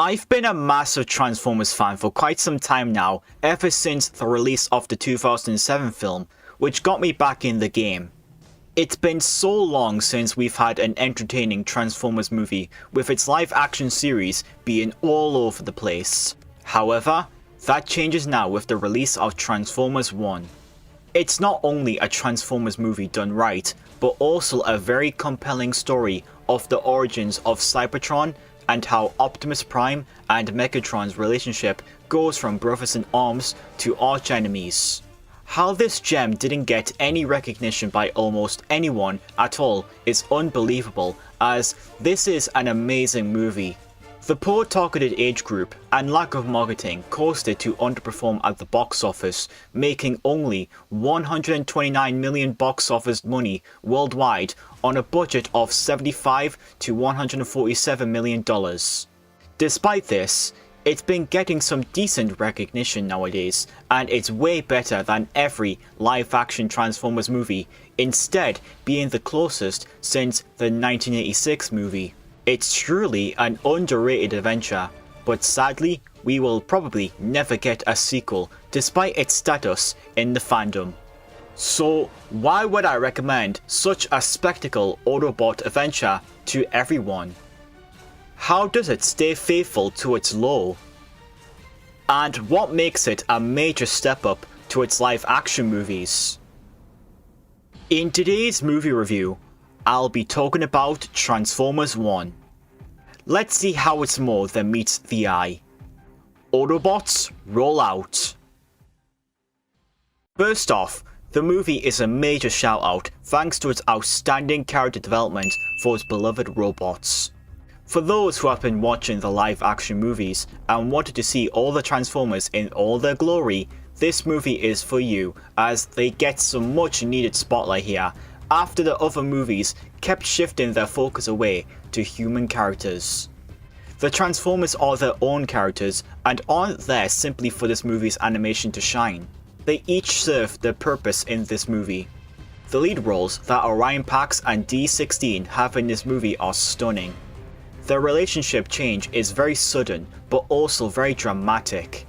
I've been a massive Transformers fan for quite some time now, ever since the release of the 2007 film, which got me back in the game. It's been so long since we've had an entertaining Transformers movie, with its live action series being all over the place. However, that changes now with the release of Transformers 1. It's not only a Transformers movie done right, but also a very compelling story of the origins of Cybertron and how Optimus Prime and Megatron's relationship goes from brothers in arms to arch enemies. How this gem didn't get any recognition by almost anyone at all is unbelievable, as this is an amazing movie. The poor targeted age group and lack of marketing caused it to underperform at the box office, making only $129 million box office money worldwide on a budget of $75 to $147 million. Despite this, it's been getting some decent recognition nowadays, and it's way better than every live-action Transformers movie, instead being the closest since the 1986 movie. It's truly an underrated adventure, but sadly, we will probably never get a sequel despite its status in the fandom. So why would I recommend such a spectacle Autobot adventure to everyone? How does it stay faithful to its lore? And what makes it a major step up to its live action movies? In today's movie review, I'll be talking about Transformers 1. Let's see how it's more than meets the eye. Autobots, roll out. First off, the movie is a major shout out thanks to its outstanding character development for its beloved robots. For those who have been watching the live action movies and wanted to see all the Transformers in all their glory, this movie is for you, as they get some much needed spotlight here after the other movies kept shifting their focus away to human characters. The Transformers are their own characters and aren't there simply for this movie's animation to shine. They each serve their purpose in this movie. The lead roles that Orion Pax and D16 have in this movie are stunning. Their relationship change is very sudden but also very dramatic.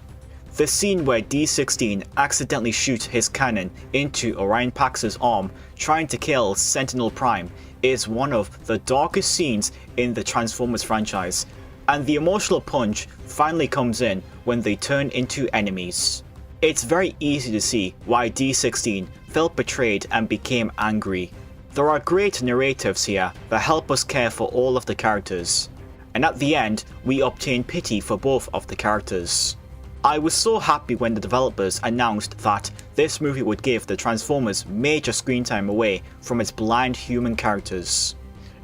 The scene where D16 accidentally shoots his cannon into Orion Pax's arm trying to kill Sentinel Prime is one of the darkest scenes in the Transformers franchise, and the emotional punch finally comes in when they turn into enemies. It's very easy to see why D16 felt betrayed and became angry. There are great narratives here that help us care for all of the characters, and at the end we obtain pity for both of the characters. I was so happy when the developers announced that this movie would give the Transformers major screen time away from its bland human characters.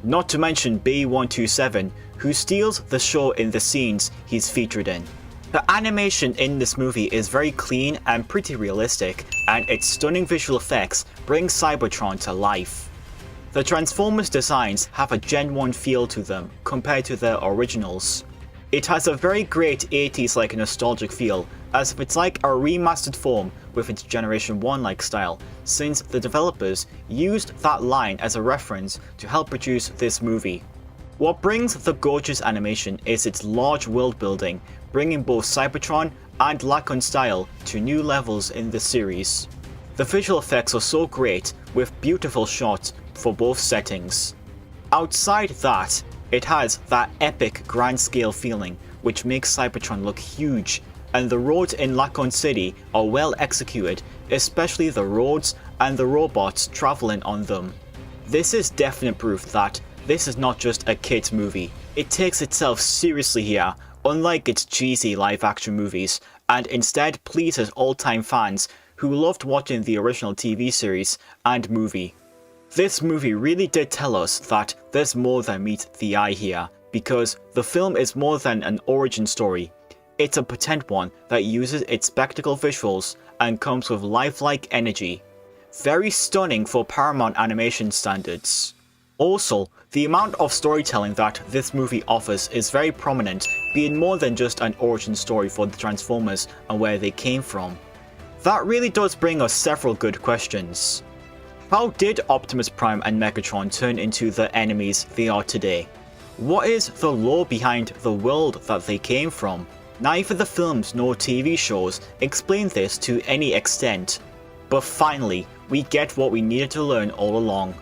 Not to mention B127, who steals the show in the scenes he's featured in. The animation in this movie is very clean and pretty realistic, and its stunning visual effects bring Cybertron to life. The Transformers designs have a Gen 1 feel to them compared to their originals. It has a very great 80s like nostalgic feel, as if it's like a remastered form with its Generation 1 like style, since the developers used that line as a reference to help produce this movie. What brings the gorgeous animation is its large world building, bringing both Cybertron and Lacon style to new levels in the series. The visual effects are so great, with beautiful shots for both settings. Outside that, it has that epic grand scale feeling which makes Cybertron look huge, and the roads in Lacon City are well executed, especially the roads and the robots traveling on them. This is definite proof that this is not just a kids movie. It takes itself seriously here, unlike its cheesy live action movies, and instead pleases all-time fans who loved watching the original TV series and movie. This movie really did tell us that there's more than meets the eye here, because the film is more than an origin story. It's a potent one that uses its spectacle visuals and comes with lifelike energy. Very stunning for Paramount animation standards. Also, the amount of storytelling that this movie offers is very prominent, being more than just an origin story for the Transformers and where they came from. That really does bring us several good questions. How did Optimus Prime and Megatron turn into the enemies they are today? What is the lore behind the world that they came from? Neither the films nor TV shows explain this to any extent, but finally we get what we needed to learn all along.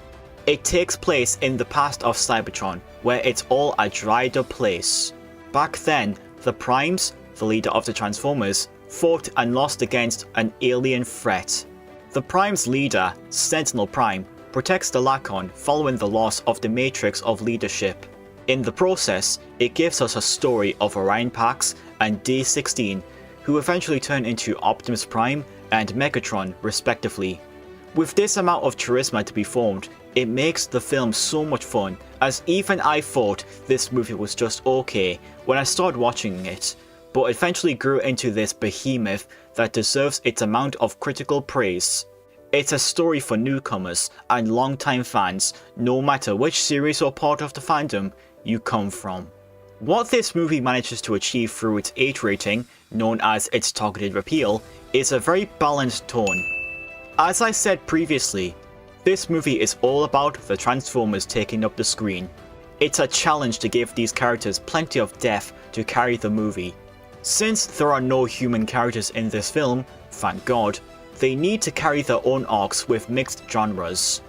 It takes place in the past of Cybertron, where it's all a dried up place. Back then, the Primes, the leader of the Transformers, fought and lost against an alien threat. The Prime's leader, Sentinel Prime, protects the Lacon following the loss of the Matrix of Leadership. In the process, it gives us a story of Orion Pax and D-16, who eventually turn into Optimus Prime and Megatron respectively. With this amount of charisma to be formed, it makes the film so much fun, as even I thought this movie was just okay when I started watching it, but eventually grew into this behemoth that deserves its amount of critical praise. It's a story for newcomers and longtime fans, no matter which series or part of the fandom you come from. What this movie manages to achieve through its 8 rating, known as its targeted appeal, is a very balanced tone. As I said previously, this movie is all about the Transformers taking up the screen. It's a challenge to give these characters plenty of depth to carry the movie. Since there are no human characters in this film, thank God, they need to carry their own arcs with mixed genres.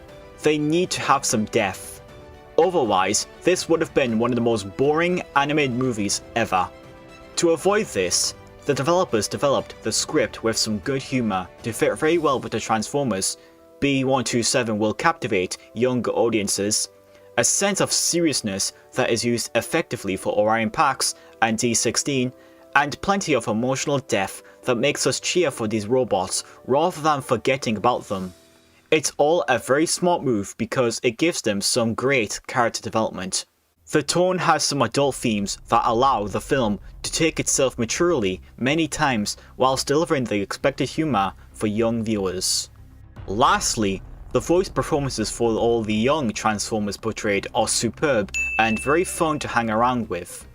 They need to have some depth. Otherwise, this would have been one of the most boring animated movies ever. To avoid this, the developers developed the script with some good humour to fit very well with the Transformers. B127 will captivate younger audiences, a sense of seriousness that is used effectively for Orion Pax and D-16, and plenty of emotional depth that makes us cheer for these robots rather than forgetting about them. It's all a very smart move because it gives them some great character development. The tone has some adult themes that allow the film to take itself maturely many times whilst delivering the expected humour for young viewers. Lastly, the voice performances for all the young Transformers portrayed are superb and very fun to hang around with.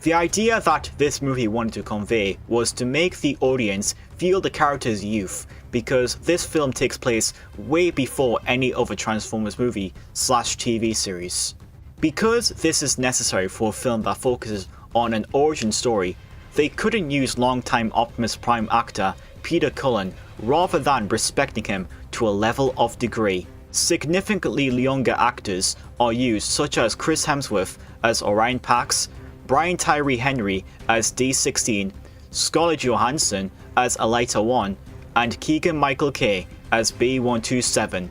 The idea that this movie wanted to convey was to make the audience feel the characters' youth, because this film takes place way before any other Transformers movie / TV series. Because this is necessary for a film that focuses on an origin story, they couldn't use longtime Optimus Prime actor Peter Cullen rather than respecting him to a level of degree. Significantly younger actors are used, such as Chris Hemsworth as Orion Pax, Brian Tyree Henry as D-16, Scarlett Johansson as Elita 1, and Keegan-Michael Kay as B127.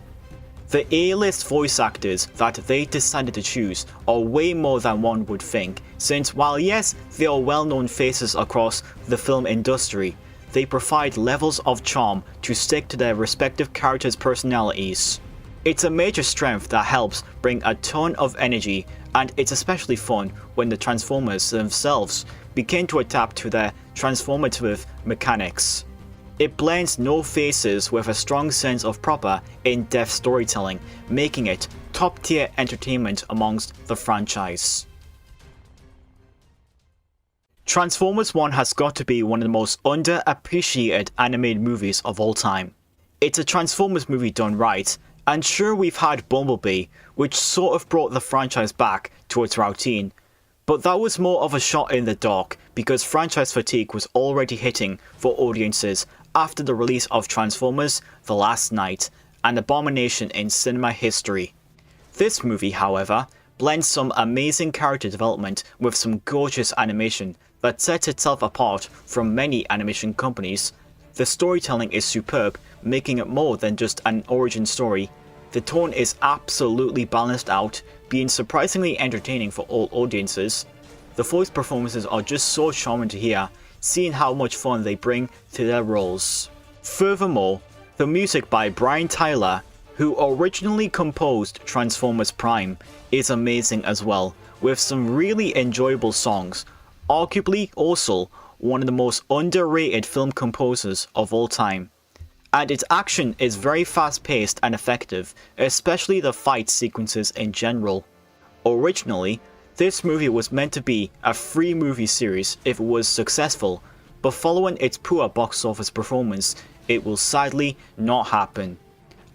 The A-list voice actors that they decided to choose are way more than one would think, since while yes, they are well-known faces across the film industry, they provide levels of charm to stick to their respective characters' personalities. It's a major strength that helps bring a ton of energy, and it's especially fun when the Transformers themselves begin to adapt to their transformative mechanics. It blends no faces with a strong sense of proper, in-depth storytelling, making it top-tier entertainment amongst the franchise. Transformers 1 has got to be one of the most underappreciated animated movies of all time. It's a Transformers movie done right, and sure, we've had Bumblebee, which sort of brought the franchise back to its routine, but that was more of a shot in the dark because franchise fatigue was already hitting for audiences after the release of Transformers: The Last Knight, an abomination in cinema history. This movie, however, blends some amazing character development with some gorgeous animation that sets itself apart from many animation companies. The storytelling is superb, making it more than just an origin story. The tone is absolutely balanced out, being surprisingly entertaining for all audiences. The voice performances are just so charming to hear, seeing how much fun they bring to their roles. Furthermore, the music by Brian Tyler, who originally composed Transformers Prime, is amazing as well, with some really enjoyable songs. Arguably also one of the most underrated film composers of all time. And its action is very fast-paced and effective, especially the fight sequences in general. Originally, this movie was meant to be a 3-movie series if it was successful, but following its poor box office performance, it will sadly not happen.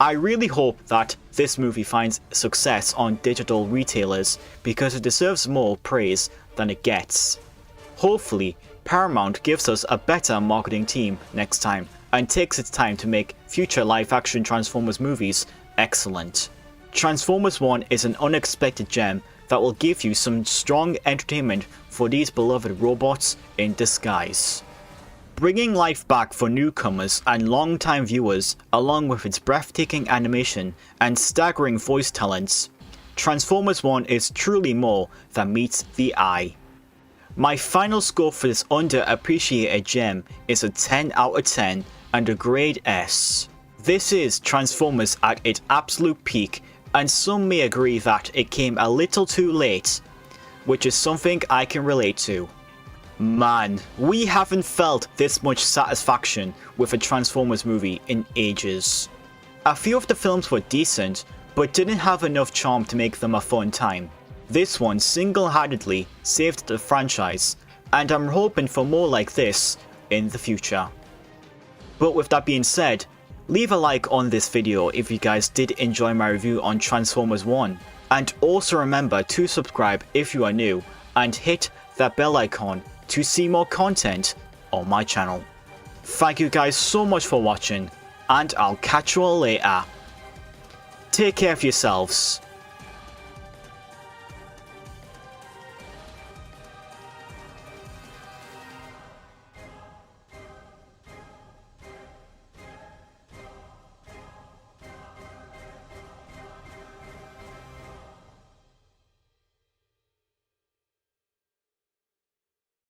I really hope that this movie finds success on digital retailers because it deserves more praise than it gets. Hopefully, Paramount gives us a better marketing team next time and takes its time to make future live-action Transformers movies excellent. Transformers 1 is an unexpected gem that will give you some strong entertainment for these beloved robots in disguise. Bringing life back for newcomers and long-time viewers, along with its breathtaking animation and staggering voice talents, Transformers 1 is truly more than meets the eye. My final score for this underappreciated gem is a 10 out of 10 and a grade S. This is Transformers at its absolute peak, and some may agree that it came a little too late, which is something I can relate to. Man, we haven't felt this much satisfaction with a Transformers movie in ages. A few of the films were decent, but didn't have enough charm to make them a fun time. This one single-handedly saved the franchise, and I'm hoping for more like this in the future. But with that being said, leave a like on this video if you guys did enjoy my review on Transformers 1, and also remember to subscribe if you are new, and hit that bell icon to see more content on my channel. Thank you guys so much for watching, and I'll catch you all later. Take care of yourselves.